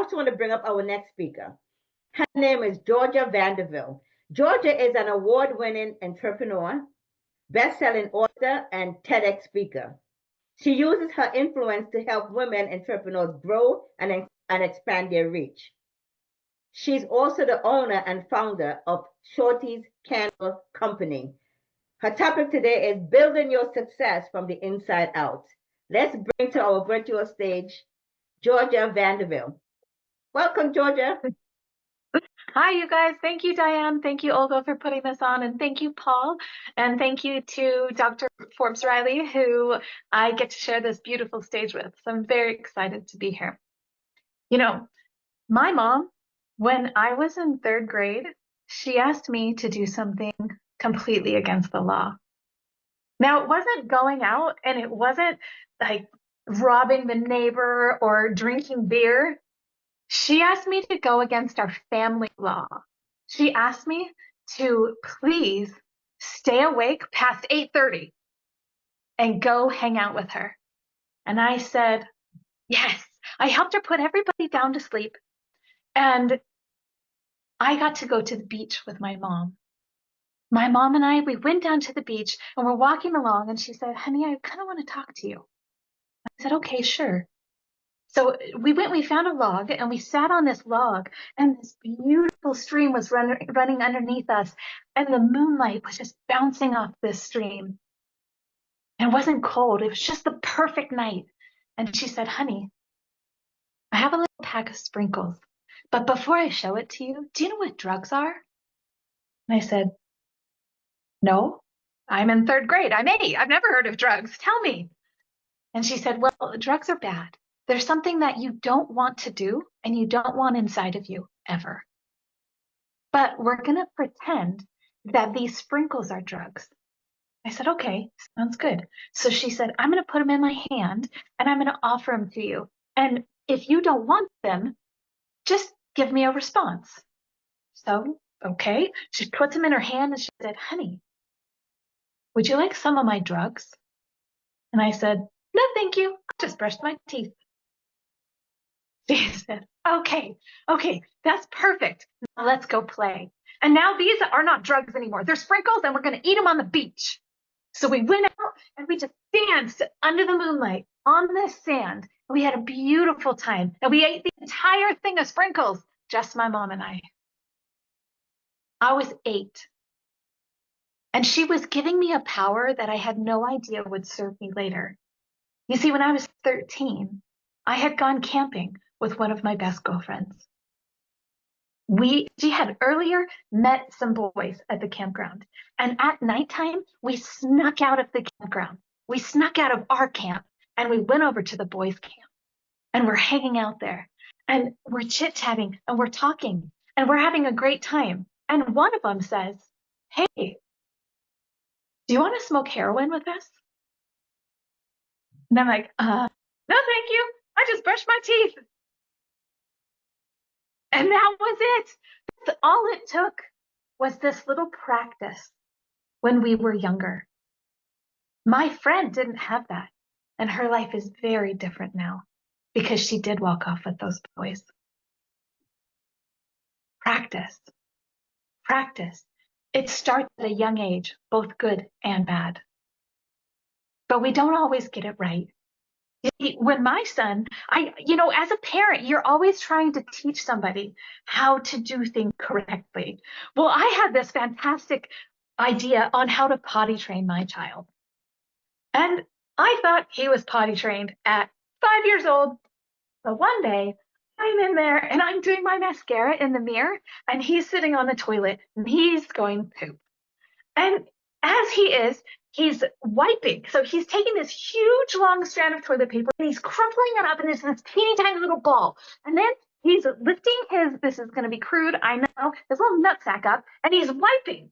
also want to bring up our next speaker. Her name is Georgia Vanderville. Georgia is an award-winning entrepreneur, best-selling author, and TEDx speaker. She uses her influence to help women entrepreneurs grow and expand their reach. She's also the owner and founder of Shorty's Candle Company. Her topic today is building your success from the inside out. Let's bring to our virtual stage Georgia Vanderville. Welcome, Georgia. Hi, you guys. Thank you, Diane. Thank you, Olga, for putting this on. And thank you, Paul. And thank you to Dr. Forbes Riley, who I get to share this beautiful stage with. So I'm very excited to be here. You know, my mom, when I was in third grade, she asked me to do something completely against the law. Now, it wasn't going out and it wasn't like robbing the neighbor or drinking beer. She asked me to go against our family law. She asked me to please stay awake past 8:30 and go hang out with her. And I said, yes. I helped her put everybody down to sleep. And I got to go to the beach with my mom. My mom and I, we went down to the beach and we're walking along and she said, honey, I kind of want to talk to you. I said, okay, sure. So we found a log and we sat on this log and this beautiful stream was running underneath us and the moonlight was just bouncing off this stream. And it wasn't cold. It was just the perfect night. And she said, honey, I have a little pack of sprinkles, but before I show it to you, do you know what drugs are? And I said, no, I'm in third grade. I'm 8. I've never heard of drugs. Tell me. And she said, well, drugs are bad. There's something that you don't want to do and you don't want inside of you ever. But we're going to pretend that these sprinkles are drugs. I said, okay, sounds good. So she said, I'm going to put them in my hand and I'm going to offer them to you. And if you don't want them, just give me a response. So, okay. She puts them in her hand and she said, honey, would you like some of my drugs? And I said, no, thank you. I just brushed my teeth. She said, okay, that's perfect. Now let's go play. And now these are not drugs anymore. They're sprinkles and we're going to eat them on the beach. So we went out and we just danced under the moonlight on this sand. We had a beautiful time and we ate the entire thing of sprinkles, just my mom and I. I was 8. And she was giving me a power that I had no idea would serve me later. You see, when I was 13, I had gone camping with one of my best girlfriends. She had earlier met some boys at the campground. And at nighttime, we snuck out of the campground. We snuck out of our camp and we went over to the boys' camp. And we're hanging out there. And we're chit-chatting and we're talking. And we're having a great time. And one of them says, hey, do you want to smoke heroin with us? And I'm like, no, thank you. I just brushed my teeth. And that was it. All it took was this little practice when we were younger. My friend didn't have that. And her life is very different now because she did walk off with those boys. Practice. Practice. It starts at a young age, both good and bad. But we don't always get it right. When my son, as a parent, you're always trying to teach somebody how to do things correctly. Well, I had this fantastic idea on how to potty train my child. And I thought he was potty trained at 5 years old. But one day I'm in there and I'm doing my mascara in the mirror and he's sitting on the toilet and he's going poop. And as he's wiping. So he's taking this huge long strand of toilet paper and he's crumpling it up into this teeny tiny little ball. And then he's lifting this is going to be crude, I know, his little nutsack up and he's wiping.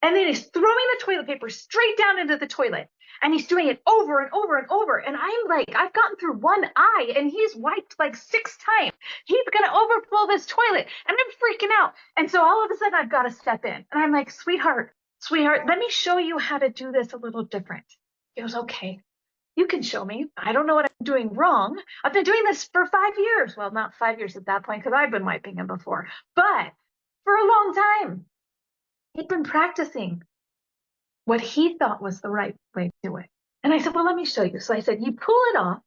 And then he's throwing the toilet paper straight down into the toilet. And he's doing it over and over and over. And I'm like, I've gotten through one eye and he's wiped like 6 times. He's going to overflow this toilet. And I'm freaking out. And so all of a sudden I've got to step in. And I'm like, sweetheart, let me show you how to do this a little different. He goes, okay. you can show me. I don't know what I'm doing wrong. I've been doing this for 5 years. Well, not 5 years at that point because I've been wiping him before, but for a long time. He'd been practicing what he thought was the right way to do it. And I said, well, let me show you. So I said, you pull it off,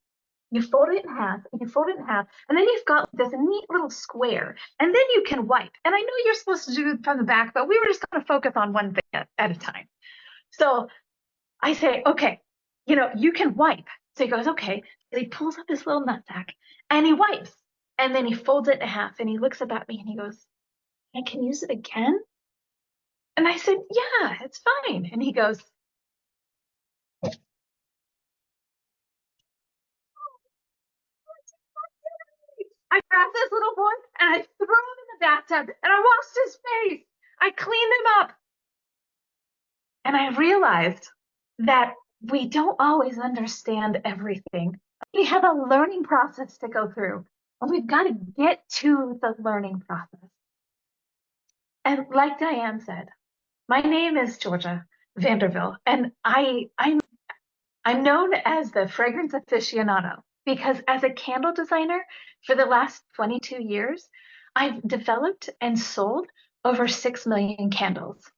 you fold it in half, and you fold it in half, and then you've got this neat little square, and then you can wipe. And I know you're supposed to do it from the back, but we were just going to focus on one thing at a time. So I say, okay, you can wipe. So he goes, okay. And he pulls up his little nutsack and he wipes. And then he folds it in half and he looks up at me and he goes, I can use it again? And I said, yeah, it's fine. And he goes, I grabbed this little boy and I threw him in the bathtub and I washed his face. I cleaned him up. And I realized that we don't always understand everything. We have a learning process to go through, and we've got to get to the learning process. And like Diane said, my name is Georgia Vanderville, and I'm known as the fragrance aficionado because as a candle designer for the last 22 years, I've developed and sold over 6 million candles.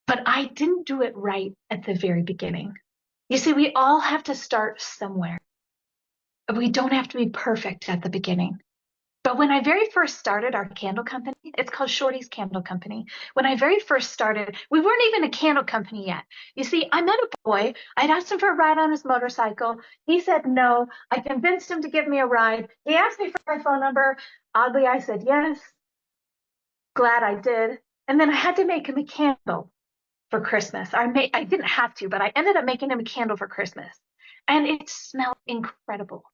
But I didn't do it right at the very beginning. You see, we all have to start somewhere. We don't have to be perfect at the beginning. But when I very first started our candle company, it's called Shorty's Candle Company. When I very first started, we weren't even a candle company yet. You see, I met a boy. I'd asked him for a ride on his motorcycle. He said no. I convinced him to give me a ride. He asked me for my phone number. Oddly, I said yes. Glad I did. And then I had to make him a candle for Christmas. I didn't have to, but I ended up making him a candle for Christmas. And it smelled incredible.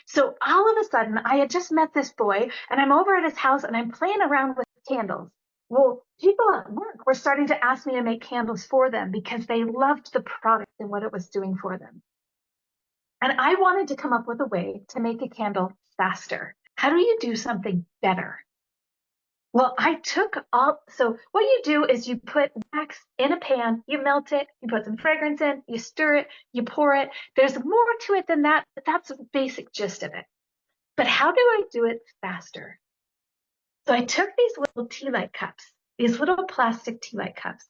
So all of a sudden, I had just met this boy and I'm over at his house and I'm playing around with candles. Well, people at work were starting to ask me to make candles for them because they loved the product and what it was doing for them. And I wanted to come up with a way to make a candle faster. How do you do something better? Well, so what you do is you put wax in a pan, you melt it, you put some fragrance in, you stir it, you pour it. There's more to it than that, but that's the basic gist of it. But how do I do it faster? So I took these little tea light cups, these little plastic tea light cups,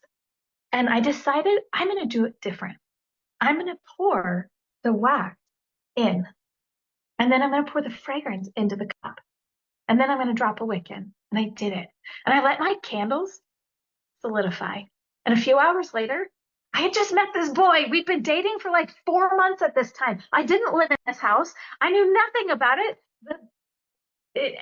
and I decided I'm going to do it different. I'm going to pour the wax in, and then I'm going to pour the fragrance into the cup. And then I'm going to drop a wick in. And I did it. And I let my candles solidify. And a few hours later, I had just met this boy. We'd been dating for like 4 months at this time. I didn't live in this house. I knew nothing about it.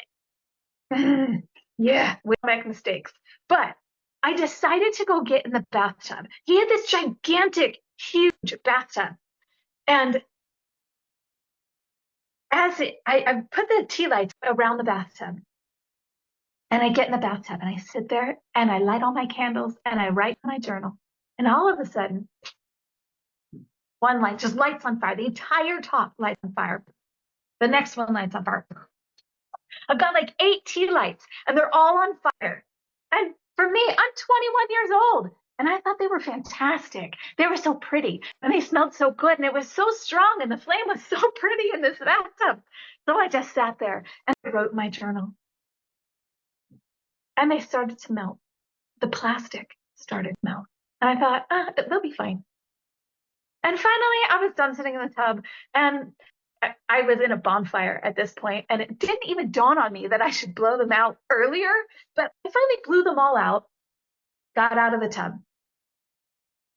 Yeah, we make mistakes. But I decided to go get in the bathtub. He had this gigantic, huge bathtub. And I put the tea lights around the bathtub. And I get in the bathtub and I sit there and I light all my candles and I write in my journal. And all of a sudden, one light just lights on fire. The entire top lights on fire. The next one lights on fire. I've got like 8 tea lights and they're all on fire. And for me, I'm 21 years old. And I thought they were fantastic. They were so pretty and they smelled so good. And it was so strong and the flame was so pretty in this bathtub. So I just sat there and I wrote my journal. And they started to melt. The plastic started to melt. And I thought, they'll be fine. And finally, I was done sitting in the tub and I was in a bonfire at this point, and it didn't even dawn on me that I should blow them out earlier, but I finally blew them all out, got out of the tub,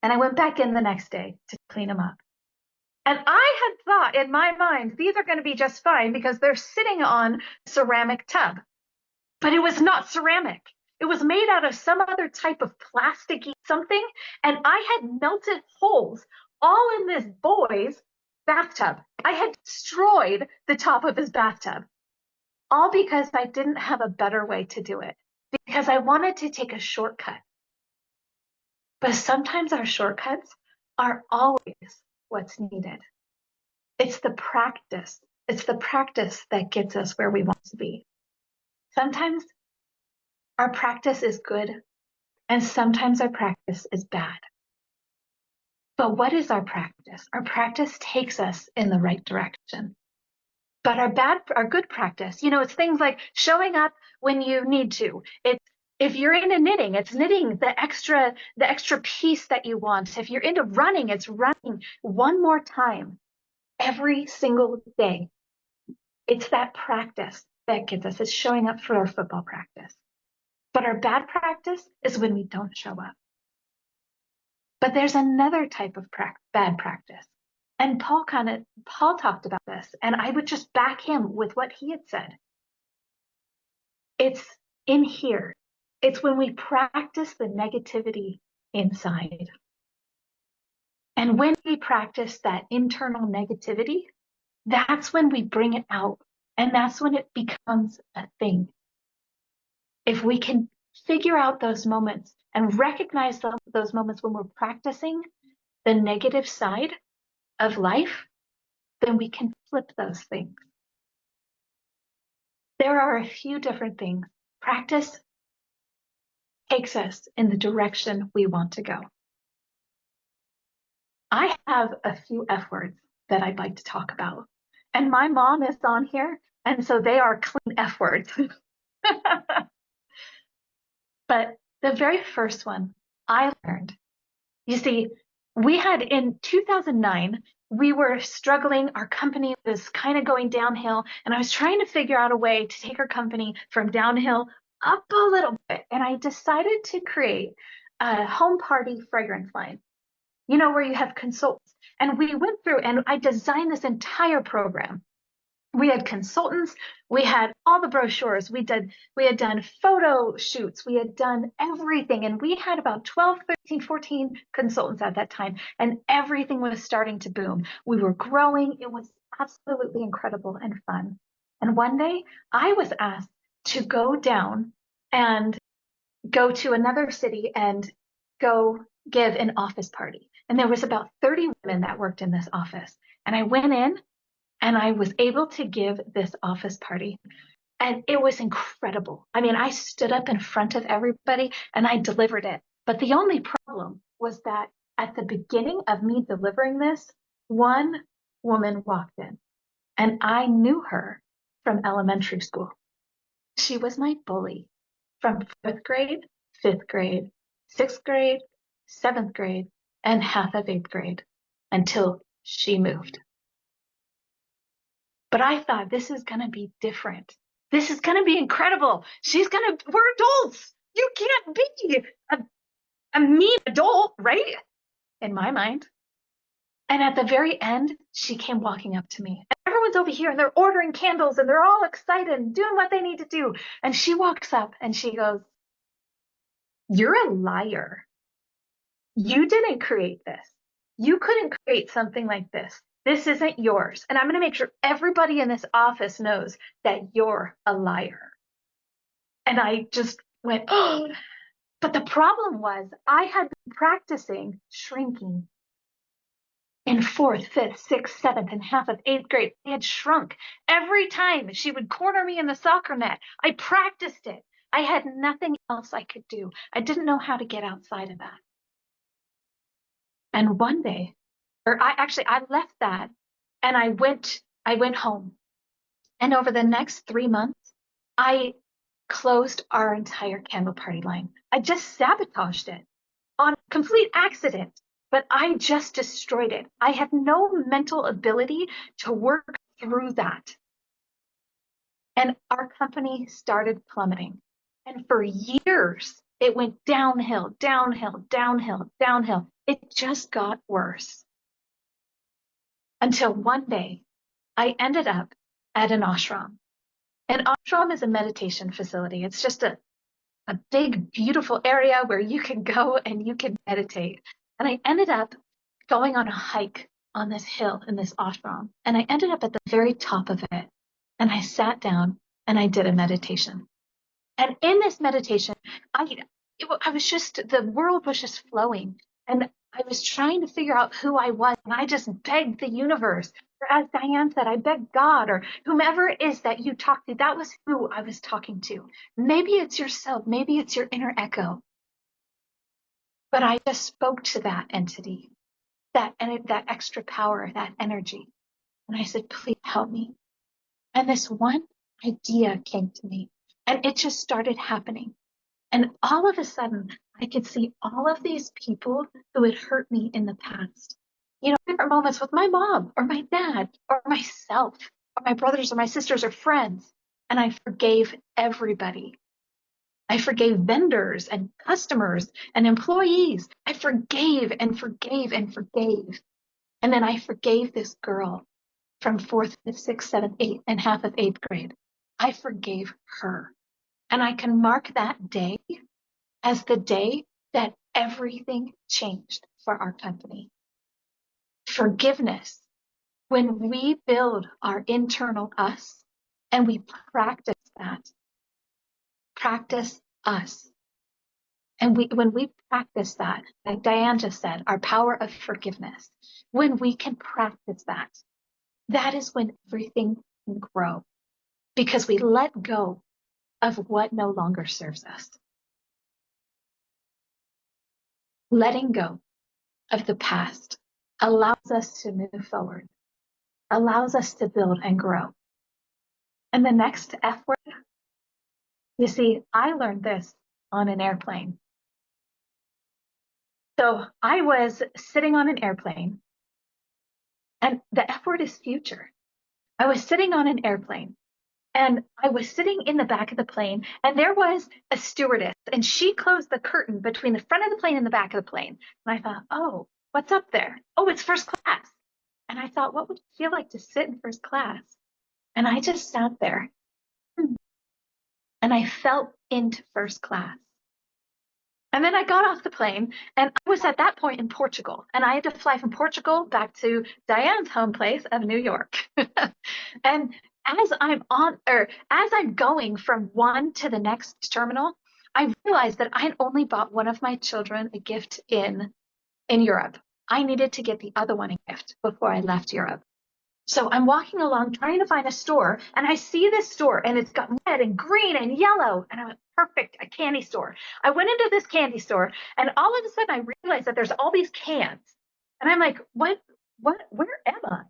and I went back in the next day to clean them up. And I had thought in my mind, these are going to be just fine because they're sitting on a ceramic tub. But it was not ceramic. It was made out of some other type of plasticky something, and I had melted holes all in this boy's bathtub. I had destroyed the top of his bathtub, all because I didn't have a better way to do it, because I wanted to take a shortcut. But sometimes our shortcuts are always what's needed. It's the practice. It's the practice that gets us where we want to be. Sometimes our practice is good, and sometimes our practice is bad. But what is our practice? Our practice takes us in the right direction. But our good practice, it's things like showing up when you need to. It's if you're into knitting, it's knitting the extra piece that you want. If you're into running, it's running one more time every single day. It's that practice that gets us. It's showing up for our football practice. But our bad practice is when we don't show up. But there's another type of bad practice. And Paul talked about this, and I would just back him with what he had said. It's in here. It's when we practice the negativity inside. And when we practice that internal negativity, that's when we bring it out. And that's when it becomes a thing. If we can figure out those moments and recognize those moments when we're practicing the negative side of life, then we can flip those things. There are a few different things. Practice takes us in the direction we want to go. I have a few F words that I'd like to talk about. And my mom is on here, and so they are clean F words. But the very first one I learned, you see, we had in 2009, we were struggling. Our company was kind of going downhill, and I was trying to figure out a way to take our company from downhill up a little bit. And I decided to create a home party fragrance line, where you have consultants. And we went through and I designed this entire program. We had consultants, we had all the brochures, we had done photo shoots, we had done everything. And we had about 12, 13, 14 consultants at that time, and everything was starting to boom. We were growing. It was absolutely incredible and fun. And one day I was asked to go down and go to another city and go give an office party. And there was about 30 women that worked in this office. And I went in and I was able to give this office party. And it was incredible. I mean, I stood up in front of everybody and I delivered it. But the only problem was that at the beginning of me delivering this, one woman walked in and I knew her from elementary school. She was my bully from fourth grade, fifth grade, sixth grade, seventh grade, and half of eighth grade until she moved. But I thought, this is going to be different. This is going to be incredible. We're adults. You can't be a mean adult, right? In my mind. And at the very end, she came walking up to me. And everyone's over here and they're ordering candles and they're all excited and doing what they need to do. And she walks up and she goes, "You're a liar. You didn't create this. You couldn't create something like this. This isn't yours. And I'm going to make sure everybody in this office knows that you're a liar." And I just went, oh, but the problem was I had been practicing shrinking in fourth, fifth, sixth, seventh, and half of eighth grade. I had shrunk. Every time she would corner me in the soccer net, I practiced it. I had nothing else I could do. I didn't know how to get outside of that. And one day, I left that and I went home. And over the next 3 months, I closed our entire candle party line. I just sabotaged it on complete accident, but I just destroyed it. I had no mental ability to work through that. And our company started plummeting. And for years, it went downhill, downhill, downhill, downhill. It just got worse. Until one day, I ended up at an ashram. An ashram is a meditation facility. It's just a big, beautiful area where you can go and you can meditate. And I ended up going on a hike on this hill in this ashram. And I ended up at the very top of it. And I sat down and I did a meditation. And in this meditation, the world was just flowing. And I was trying to figure out who I was. And I just begged the universe, or as Diane said, I begged God or whomever it is that you talk to. That was who I was talking to. Maybe it's yourself. Maybe it's your inner echo. But I just spoke to that entity. that extra power, that energy. And I said, please help me. And this one idea came to me, and it just started happening. And all of a sudden, I could see all of these people who had hurt me in the past. Different moments with my mom or my dad or myself or my brothers or my sisters or friends. And I forgave everybody. I forgave vendors and customers and employees. I forgave and forgave and forgave. And then I forgave this girl from fourth, fifth, sixth, seventh, eighth, and half of eighth grade. I forgave her. And I can mark that day as the day that everything changed for our company. Forgiveness. When we build our internal us and we practice us. And when we practice that, like Diane just said, our power of forgiveness, when we can practice that, that is when everything can grow because we let go of what no longer serves us. Letting go of the past allows us to move forward, allows us to build and grow. And the next F word, you see, I learned this on an airplane. So I was sitting on an airplane, and the F word is future. I was sitting on an airplane, and I was sitting in the back of the plane, and there was a stewardess, and she closed the curtain between the front of the plane and the back of the plane. And I thought, oh, what's up there? Oh, it's first class. And I thought, what would it feel like to sit in first class? And I just sat there and I felt into first class. And then I got off the plane, and I was at that point in Portugal, and I had to fly from Portugal back to Diane's home place of New York. And as I'm going from one to the next terminal, I realized that I had only bought one of my children a gift in Europe. I needed to get the other one a gift before I left Europe. So I'm walking along trying to find a store, and I see this store, and it's got red and green and yellow, and I went, perfect, a candy store. I went into this candy store, and all of a sudden I realized that there's all these cans, and I'm like, where am I?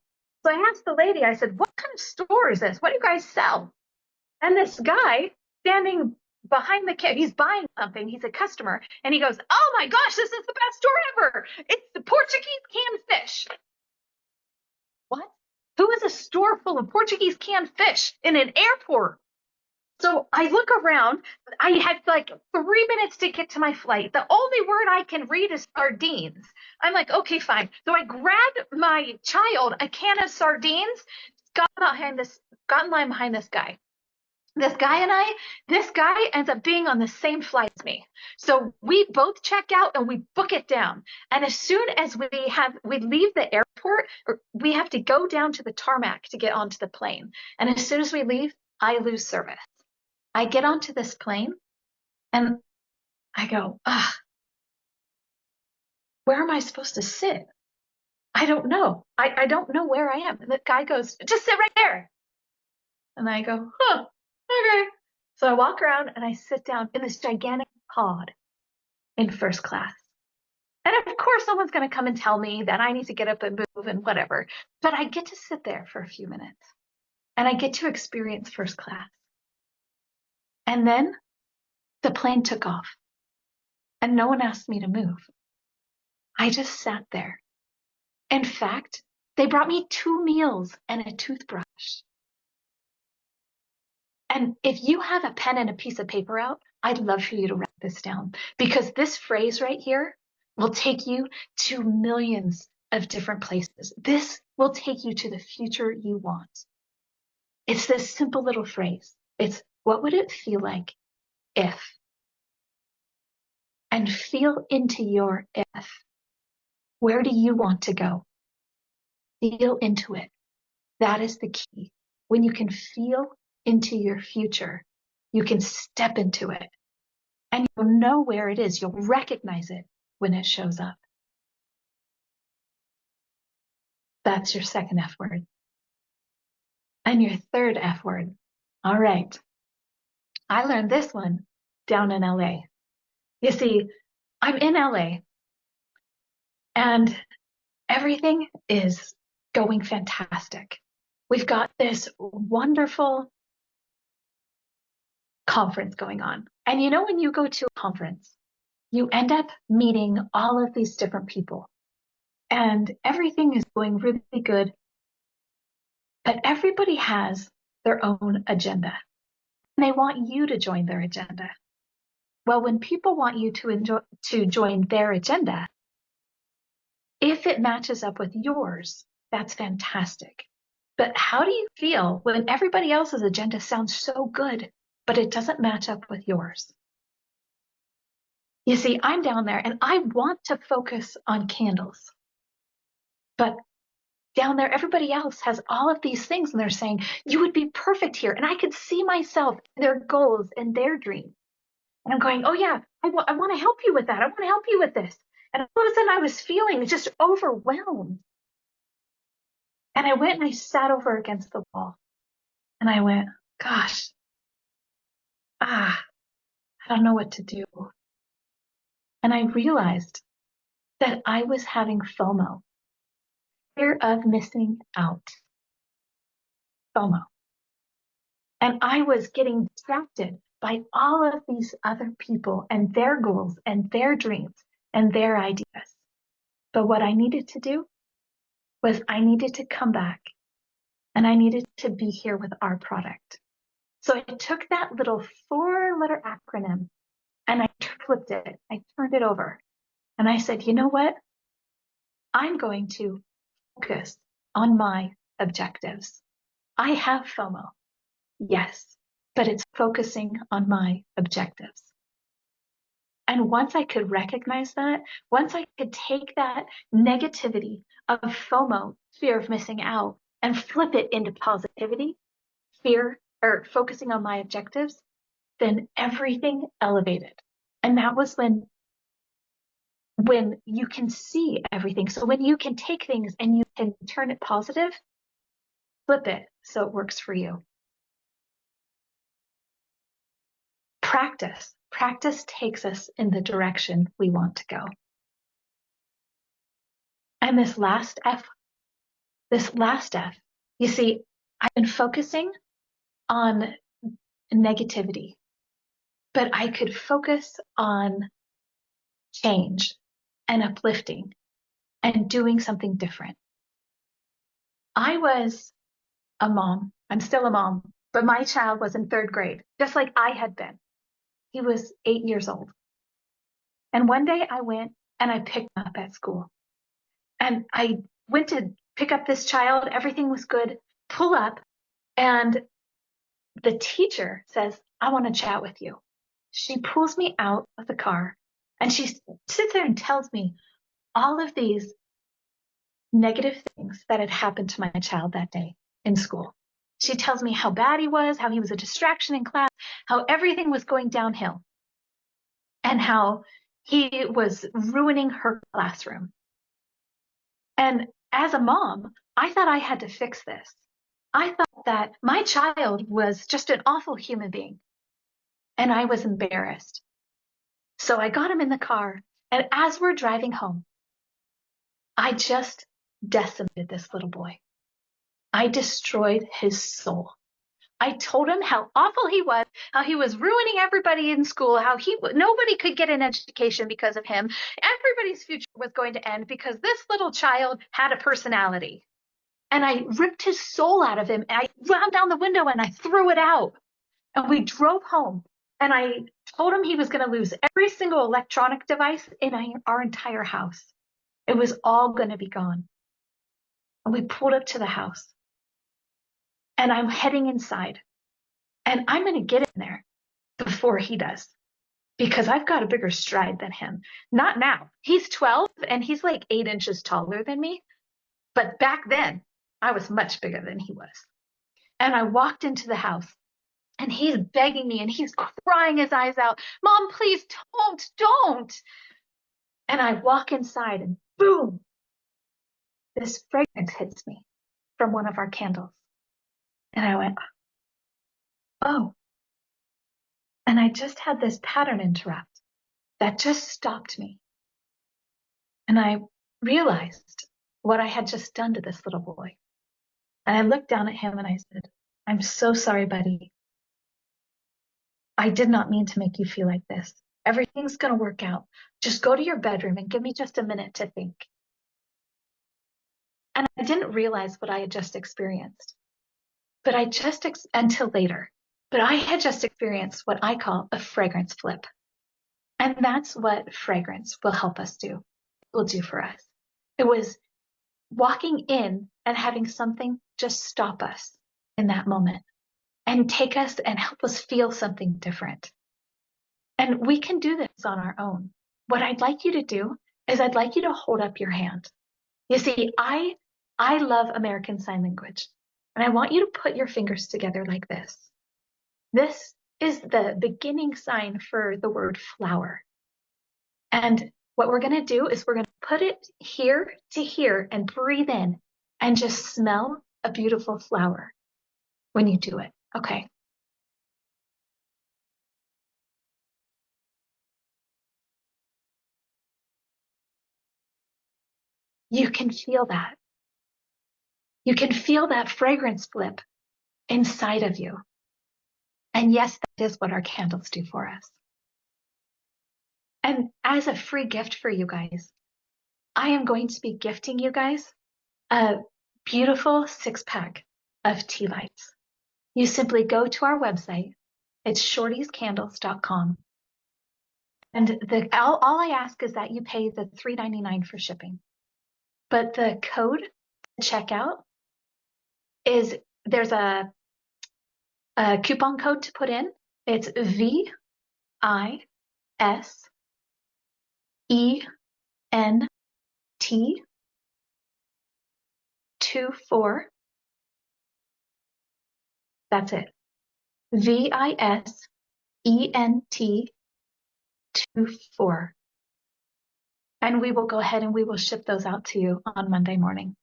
So I asked the lady, I said, what kind of store is this? What do you guys sell? And this guy standing behind the can, he's buying something, he's a customer, and he goes, oh my gosh, this is the best store ever. It's the Portuguese canned fish. What? Who has a store full of Portuguese canned fish in an airport? So I look around. I had like 3 minutes to get to my flight. The only word I can read is sardines. I'm like, okay, fine. So I grabbed my child a can of sardines, got in line behind this guy. This guy ends up being on the same flight as me. So we both check out and we book it down. And as soon as we leave the airport, we have to go down to the tarmac to get onto the plane. And as soon as we leave, I lose service. I get onto this plane and I go, where am I supposed to sit? I don't know. I don't know where I am. And the guy goes, just sit right there. And I go, okay. So I walk around and I sit down in this gigantic pod in first class. And of course, someone's going to come and tell me that I need to get up and move and whatever. But I get to sit there for a few minutes and I get to experience first class. And then the plane took off and no one asked me to move. I just sat there. In fact, they brought me 2 meals and a toothbrush. And if you have a pen and a piece of paper out, I'd love for you to write this down because this phrase right here will take you to millions of different places. This will take you to the future you want. It's this simple little phrase. It's what would it feel like if? And feel into your if. Where do you want to go? Feel into it. That is the key. When you can feel into your future, you can step into it. And you'll know where it is. You'll recognize it when it shows up. That's your second F word. And your third F word. All right. I learned this one down in LA. You see, I'm in LA and Everything is going fantastic. We've got this wonderful conference going on. And you know, when you go to a conference, you end up meeting all of these different people, and everything is going really good, but everybody has their own agenda, and they want you to join their agenda. Well, when people want you to join their agenda, if it matches up with yours, that's fantastic. But how do you feel when everybody else's agenda sounds so good, but it doesn't match up with yours? You see, I'm down there and I want to focus on candles, but down there, everybody else has all of these things and they're saying, you would be perfect here. And I could see myself, their goals and their dreams. And I'm going, oh yeah, I want to help you with that. I want to help you with this. And all of a sudden I was feeling just overwhelmed. And I went and I sat over against the wall and I went, gosh, I don't know what to do. And I realized that I was having FOMO, fear of missing out, FOMO. And I was getting distracted by all of these other people and their goals and their dreams and their ideas. But what I needed to do was I needed to come back and I needed to be here with our product. So I took that little 4-letter acronym and I flipped it. I turned it over and I said, you know what? I'm going to focus on my objectives. I have FOMO, yes, but it's focusing on my objectives. And once I could recognize that, once I could take that negativity of FOMO, fear of missing out, and flip it into positivity, fear or focusing on my objectives, then everything elevated. And that was when you can see everything. So when you can take things and you can turn it positive, flip it so it works for you. Practice takes us in the direction we want to go. And this last F, you see, I've been focusing on negativity, but I could focus on change and uplifting and doing something different. I was a mom. I'm still a mom, but my child was in 3rd grade, just like I had been. He was 8 years old. And one day I went and I picked him up at school. And I went to pick up this child. Everything was good. Pull up. And the teacher says, I want to chat with you. She pulls me out of the car and she sits there and tells me all of these negative things that had happened to my child that day in school. She tells me how bad he was, how he was a distraction in class, how everything was going downhill, and how he was ruining her classroom. And as a mom, I thought I had to fix this. I thought that my child was just an awful human being, and I was embarrassed. So I got him in the car, and as we're driving home, I just decimated this little boy. I destroyed his soul. I told him how awful he was, how he was ruining everybody in school, how nobody could get an education because of him. Everybody's future was going to end because this little child had a personality. And I ripped his soul out of him, and I wound down the window and I threw it out. And we drove home, and I told him he was going to lose every single electronic device in our entire house. It was all going to be gone. And we pulled up to the house, and I'm heading inside, and I'm going to get in there before he does, because I've got a bigger stride than him. Not now. He's 12 and he's like 8 inches taller than me. But back then, I was much bigger than he was. And I walked into the house and he's begging me and he's crying his eyes out. Mom, please don't. And I walk inside and boom, this fragrance hits me from one of our candles. And I went, oh. And I just had this pattern interrupt that just stopped me. And I realized what I had just done to this little boy. And I looked down at him and I said, I'm so sorry, buddy. I did not mean to make you feel like this. Everything's going to work out. Just go to your bedroom and give me just a minute to think. And I didn't realize what I had just experienced, but until later, but I had just experienced what I call a fragrance flip. And that's what fragrance will help us do. It will do for us. It was walking in and having something just stop us in that moment and take us and help us feel something different. And we can do this on our own. What I'd like you to do is I'd like you to hold up your hand. You see, I love American Sign Language, and I want you to put your fingers together like this. This is the beginning sign for the word flower. And what we're going to do is we're going to put it here to here and breathe in and just smell a beautiful flower when you do it. Okay. You can feel that. You can feel that fragrance flip inside of you. And yes, that is what our candles do for us. And as a free gift for you guys, I am going to be gifting you guys a beautiful 6-pack of tea lights. You simply go to our website. It's shortiescandles.com. And all I ask is that you pay the $3.99 for shipping. But the code to checkout is there's a coupon code to put in. It's VISENT24. That's it. VISENT24. And we will go ahead and we will ship those out to you on Monday morning.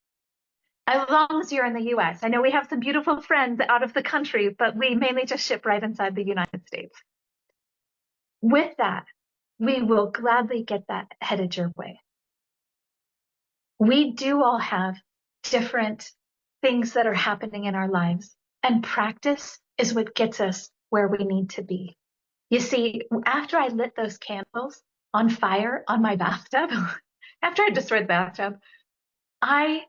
As long as you're in the US. I know we have some beautiful friends out of the country, but we mainly just ship right inside the United States. With that, we will gladly get that headed your way. We do all have different things that are happening in our lives, and practice is what gets us where we need to be. You see, after I lit those candles on fire on my bathtub, after I destroyed the bathtub, I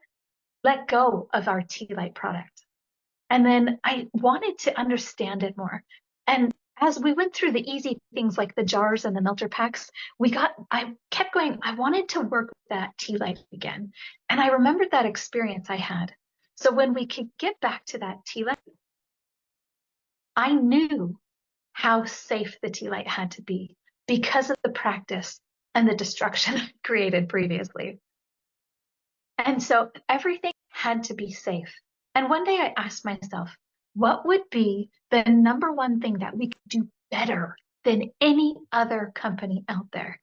let go of our tea light product. And then I wanted to understand it more. And as we went through the easy things like the jars and the melter packs, I kept going, I wanted to work with that tea light again. And I remembered that experience I had. So when we could get back to that tea light, I knew how safe the tea light had to be because of the practice and the destruction created previously. And so everything had to be safe. And one day I asked myself, what would be the number one thing that we could do better than any other company out there?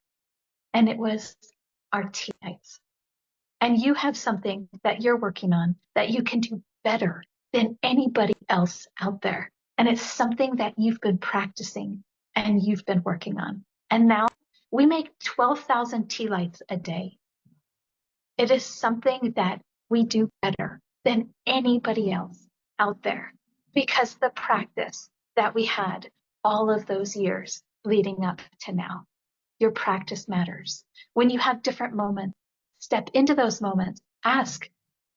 And it was our tea lights. And you have something that you're working on that you can do better than anybody else out there. And it's something that you've been practicing and you've been working on. And now we make 12,000 tea lights a day. It is something that we do better than anybody else out there because the practice that we had all of those years leading up to now. Your practice matters. When you have different moments, step into those moments. Ask,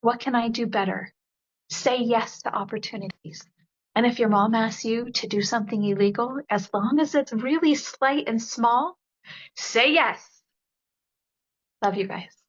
what can I do better? Say yes to opportunities. And if your mom asks you to do something illegal, as long as it's really slight and small, say yes. Love you guys.